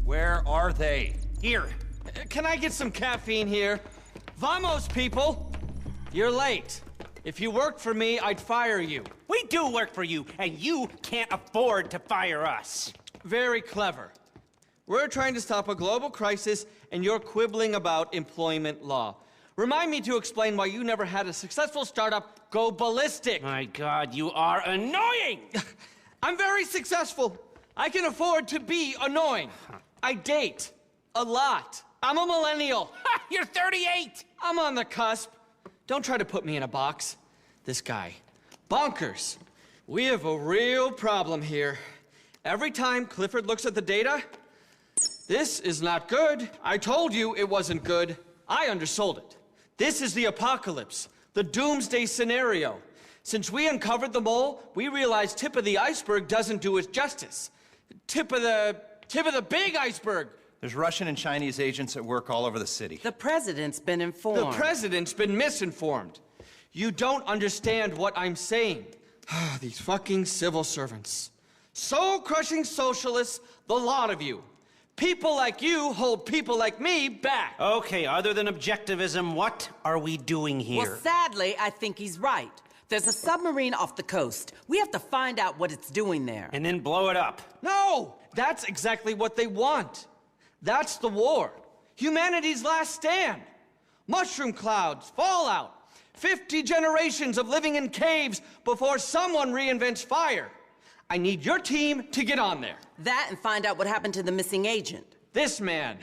Where are they? Here. Can I get some caffeine here? Vamos, people! You're late. If you worked for me, I'd fire you. We do work for you, and you can't afford to fire us. Very clever. We're trying to stop a global crisis, and you're quibbling about employment law. Remind me to explain why you never had a successful startup go ballistic. My God, you are annoying! I'm very successful. I can afford to be annoying. I date. A lot. I'm a millennial. Ha! You're 38! I'm on the cusp. Don't try to put me in a box. This guy. Bonkers. We have a real problem here. Every time Clifford looks at the data, this is not good. I told you it wasn't good. I undersold it. This is the apocalypse, the doomsday scenario. Since we uncovered the mole, we realized tip of the iceberg doesn't do it justice. Tip of the big iceberg. There's Russian and Chinese agents at work all over the city. The president's been informed. The president's been misinformed. You don't understand what I'm saying. These fucking civil servants. Soul-crushing socialists, the lot of you. People like you hold people like me back. Okay, other than objectivism, what are we doing here? Well, sadly, I think he's right. There's a submarine off the coast. We have to find out what it's doing there. And then blow it up. No! That's exactly what they want. That's the war. Humanity's last stand. Mushroom clouds, fallout. 50 generations of living in caves before someone reinvents fire. I need your team to get on there. That and find out what happened to the missing agent. This man.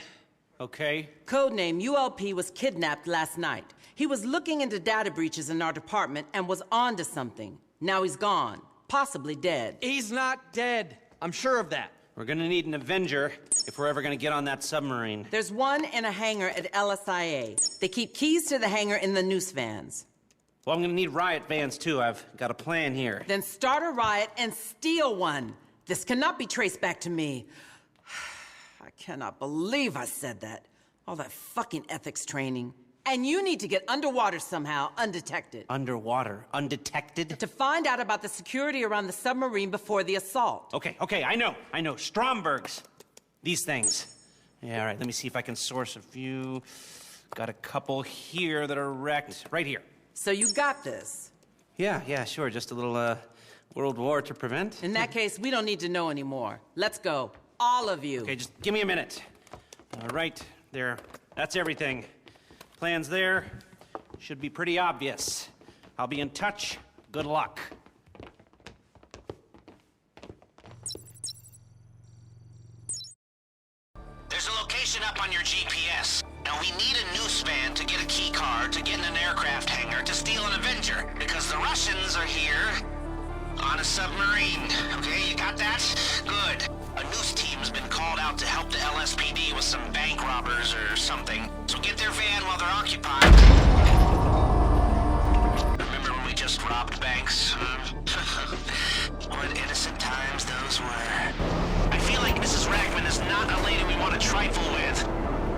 Okay. Codename ULP was kidnapped last night. He was looking into data breaches in our department and was onto something. Now he's gone, possibly dead. He's not dead. I'm sure of that. We're gonna need an Avenger if we're ever gonna get on that submarine. There's one in a hangar at LSIA. They keep keys to the hangar in the noose vans. Well, I'm gonna need riot vans too. I've got a plan here. Then start a riot and steal one. This cannot be traced back to me. I cannot believe I said that. All that fucking ethics training. And you need to get underwater somehow, undetected. Underwater, undetected? To find out about the security around the submarine before the assault. Okay, I know. Stromberg's. These things. Yeah, all right, let me see if I can source a few. Got a couple here that are wrecked. Right here. So you got this. Yeah, sure. Just a little, World War to prevent. In that case, we don't need to know anymore. Let's go. All of you. Okay, just give me a minute. All right, there. That's everything. Plans there. Should be pretty obvious. I'll be in touch. Good luck. There's a location up on your GPS. Now we need a noose van to get a key card to get in an aircraft hangar to steal an Avenger, because the Russians are here on a submarine. Okay, you got that? Good. A noose team's been called out to help the LSPD with some bank robbers or something. So get their van while they're occupied. Remember when we just robbed banks? What innocent times those were. I feel like Mrs. Ragman is not a lady we want to trifle with.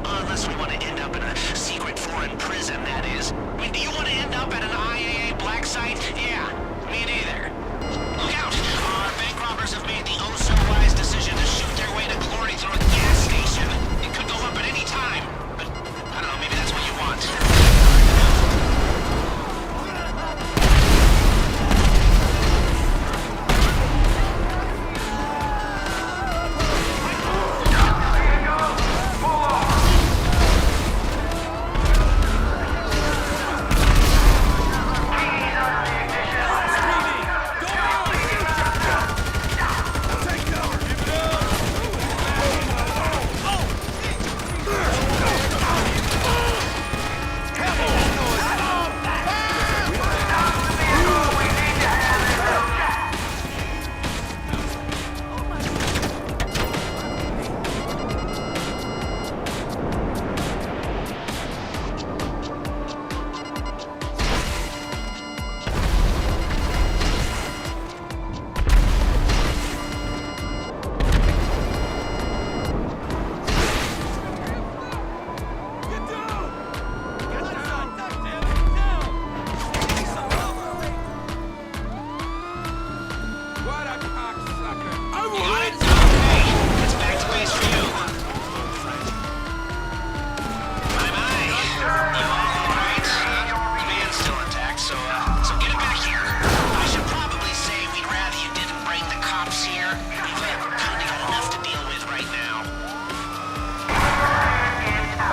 Unless we want to end up in a secret foreign prison, that is. I mean, do you want to end up at an IAA black site? Yeah, me neither. Look out! Our bank robbers have made the oh-so-wise decision to shoot their way to glory through a gas station. It could go up at any time. But, I don't know, maybe that's what you want.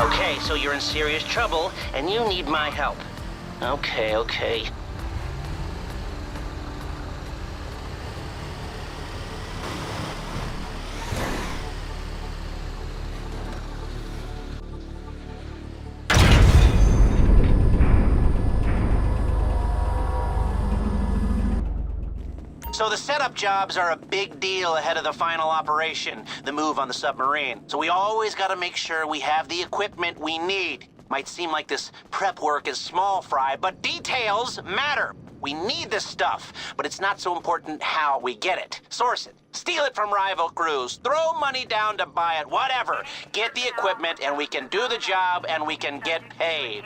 Okay, so you're in serious trouble, and you need my help. Okay. So the setup jobs are a big deal ahead of the final operation, the move on the submarine. So we always gotta make sure we have the equipment we need. Might seem like this prep work is small fry, but details matter. We need this stuff, but it's not so important how we get it. Source it, steal it from rival crews, throw money down to buy it, whatever. Get the equipment and we can do the job and we can get paid.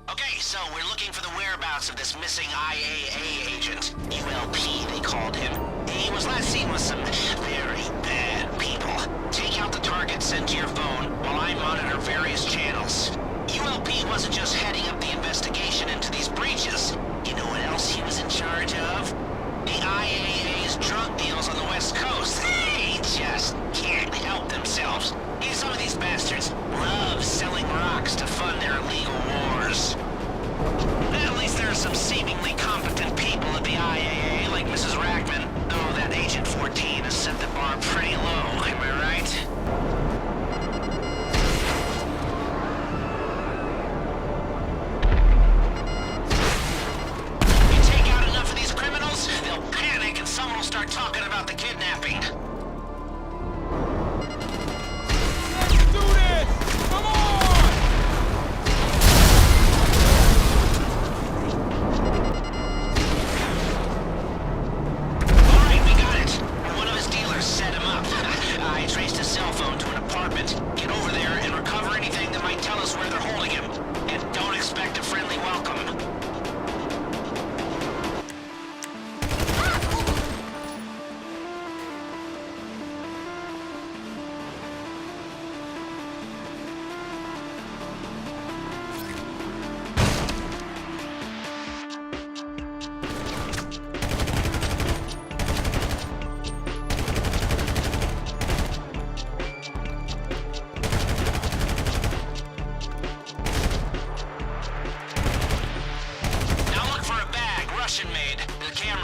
Okay, so we're looking for the whereabouts of this missing IAA agent. ULP, they called him. He was last seen with some very bad people. Take out the target sent to your phone while I monitor various channels. ULP wasn't just heading up the investigation into these breaches. You know what else he was in charge of? The IAA's drug deals on the West Coast. They just can't help themselves. Some of these bastards love selling rocks to fund their illegal wars. At least there are some seemingly competent people at the IAA, like Mrs. Rackman, though that Agent 14 has set the bar pretty low, am I right? You take out enough of these criminals, they'll panic and someone will start talking about the kidnapping.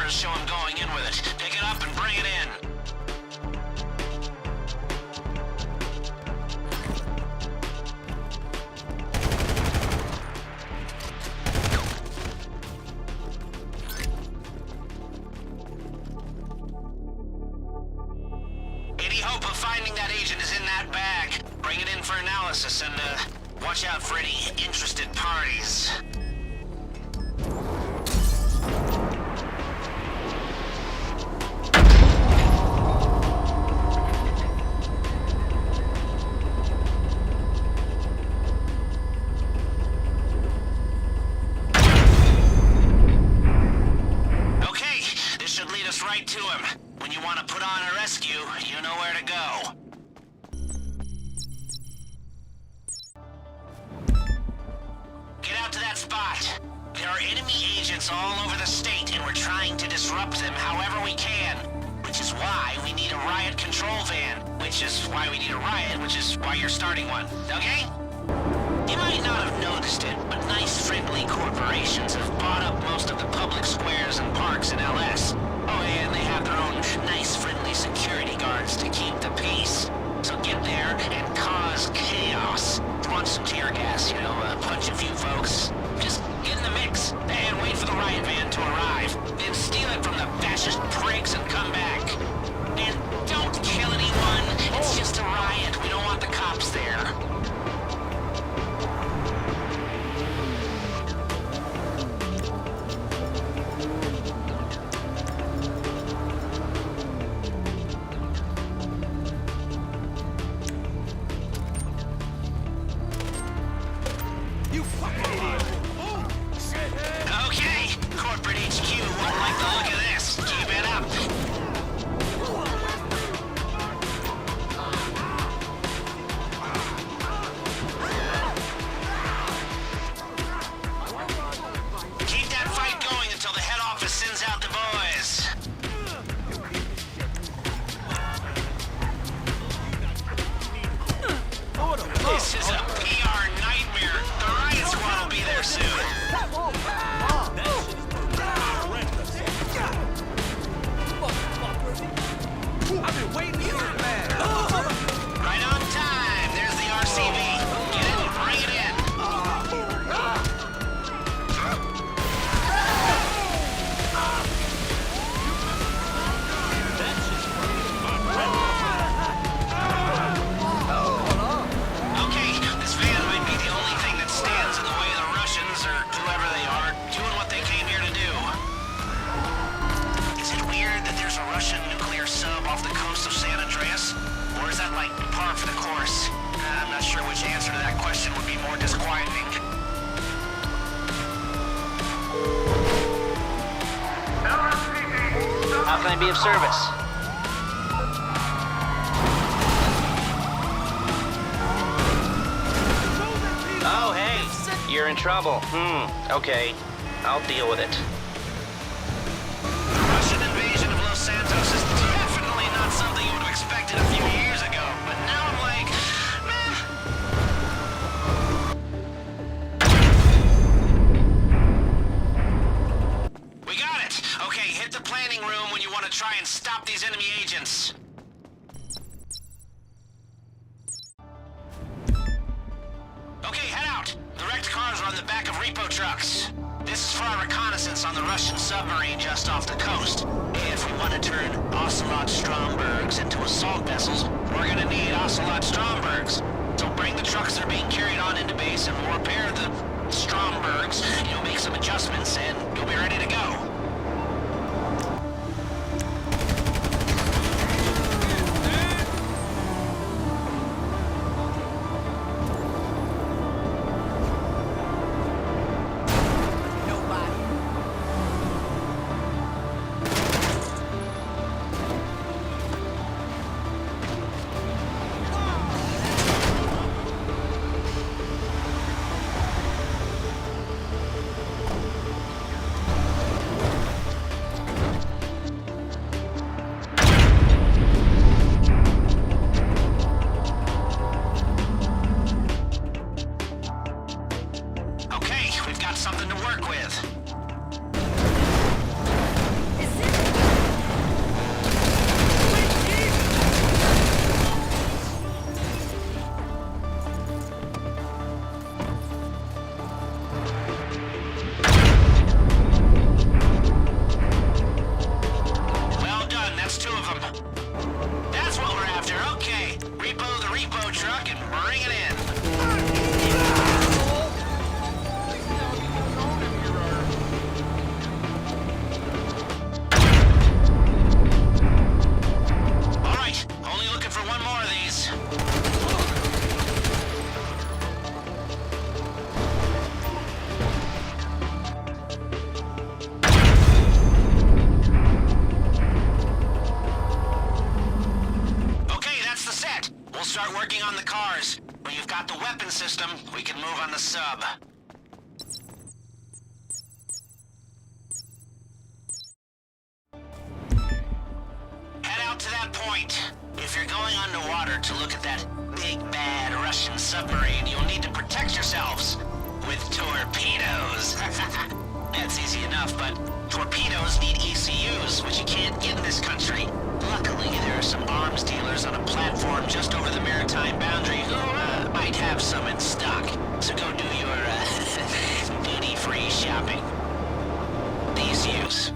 Show him going in with it. Pick it up and bring it in. Any hope of finding that agent is in that bag. Bring it in for analysis and watch out for any interested parties. Right to him. When you want to put on a rescue, you know where to go. Get out to that spot. There are enemy agents all over the state, and we're trying to disrupt them however we can. Which is why we need a riot control van. Which is why we need a riot, which is why you're starting one. Okay? You might not have noticed it, but nice friendly corporations have bought up most of the public squares and parks in LS. Oh, and they have their own nice, friendly security guards to keep the peace. So get there and cause chaos. Want some tear gas, you know, punch a few folks. Just get in the mix and wait for the riot van to arrive. Then steal it from the fascist prigs and come back. And don't kill anyone. It's just a riot. We don't want the cops there. down for the course. I'm not sure which answer to that question would be more disquieting. How can I be of service? Oh, hey, you're in trouble. Okay. I'll deal with it. The Russian invasion of Los Santos is definitely not something you would have expected a few years ago, but now I'm like, meh. We got it! Okay, hit the planning room when you want to try and stop these enemy agents. Okay, head out! The wrecked cars are on the back of repo trucks. This is for our reconnaissance on the Russian submarine just off the coast. If we want to turn Ocelot Strombergs into assault vessels, we're gonna need Ocelot Strombergs. So bring the trucks that are being carried on into base and we'll repair the Strombergs, make some adjustments, and you'll be ready to go. Something to work with. Well done, that's 2 of them. That's what we're after, okay. Repo the repo truck and bring it in. Start working on the cars. When you've got the weapon system, we can move on the sub. Head out to that point. If you're going underwater to look at that big bad Russian submarine, you'll need to protect yourselves with torpedoes. That's easy enough, but torpedoes need ECUs, which you can't get in this country. Luckily, there are some arms dealers on a platform just over the maritime boundary who might have some in stock. So go do your duty-free shopping. The ECUs.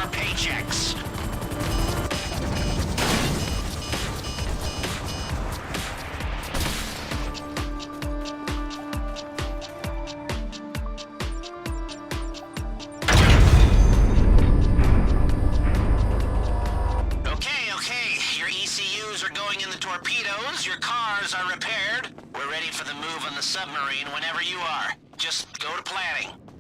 our paychecks. Okay, your ECUs are going in the torpedoes, your cars are repaired. We're ready for the move on the submarine whenever you are. Just go to planning.